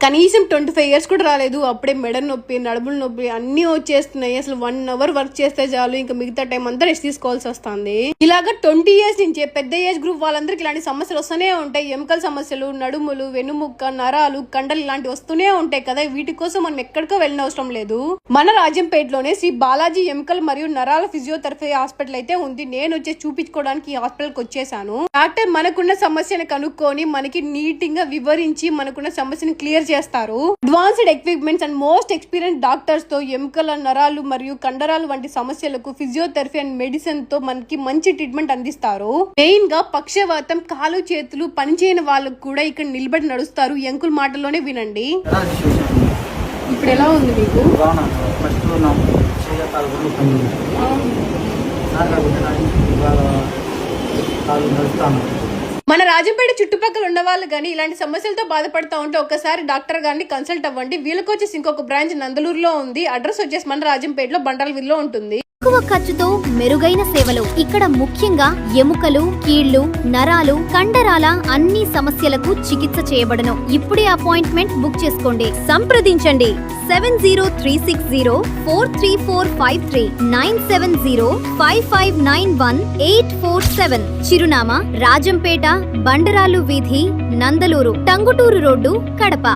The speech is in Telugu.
కనీసం 25 years కూడా రాలేదు, అప్పుడే మెడ నొప్పి, నడుముల నొప్పి అన్ని వచ్చేస్తున్నాయి. అసలు 1 hour వర్క్ చేస్తే చాలు, ఇంకా మిగతా టైం అంతా రెస్ట్ తీసుకోవాల్సి వస్తుంది. ఇలాగా 20 years నుంచే పెద్ద ఏజ్ గ్రూప్ వాళ్ళందరికీ ఇలాంటి సమస్యలు వస్తూనే ఉంటాయి. ఎముకల సమస్యలు, నడుములు, వెన్నుముక్క, నరాలు, కండలు ఇలాంటివి వస్తూనే ఉంటాయి కదా. వీటి కోసం మనం ఎక్కడికో వెళ్ళిన అవసరం లేదు. మన రాజంపేటలోనే శ్రీ బాలాజీ ఎముకలు మరియు నరాల ఫిజియోథెరపీ హాస్పిటల్ అయితే ఉంది. నేను వచ్చి చూపించుకోవడానికి ఈ హాస్పిటల్ కి వచ్చేసాను. డాక్టర్ మనకున్న సమస్యను కనుక్కొని మనకి నీట్ గా వివరించి మనకున్న సమస్యను క్లియర్ చేస్తారు. Advanced equipments and most experience doctors తో ఎముకల, నరాలు మరియు కండరాలు వంటి సమస్యలకు ఫిజియోథెరపీ అండ్ మెడిసిన్ తో మనకి మంచి ట్రీట్మెంట్ అందిస్తారు. మెయిన్ గా పక్షవాతం, కాలు చేతులు పనిచేయని వాళ్ళకు కూడా ఇక్కడ నిలబడి నడుస్తారు. ఎంకుల మాటల్లోనే వినండి. ఇప్పుడు ఎలా ఉంది మీకు? మన రాజంపేట చుట్టుపక్కల ఉన్న వాళ్ళు గానీ ఇలాంటి సమస్యలతో బాధపడతా ఉంటే ఒక్కసారి డాక్టర్ గారిని కన్సల్ట్ అవ్వండి. వీళ్ళకి వచ్చేసి ఇంకొక బ్రాంచ్ నందలూరులో ఉంది. అడ్రస్ వచ్చేసి మన రాజంపేటలో బండలవిల్లో ఉంటుంది. తక్కువ ఖర్చుతో మెరుగైన సేవలు. ఇక్కడ ముఖ్యంగా ఎముకలు, కీళ్లు, నరాలు, కండరాల అన్ని సమస్యలకు చికిత్స చేయబడను. ఇప్పుడే అపాయింట్మెంట్ బుక్ చేసుకోండి. సంప్రదించండి 7036043453 9705591847. చిరునామా రాజంపేట, బండరాలు వీధి, నందలూరు, టంగుటూరు రోడ్డు, కడప.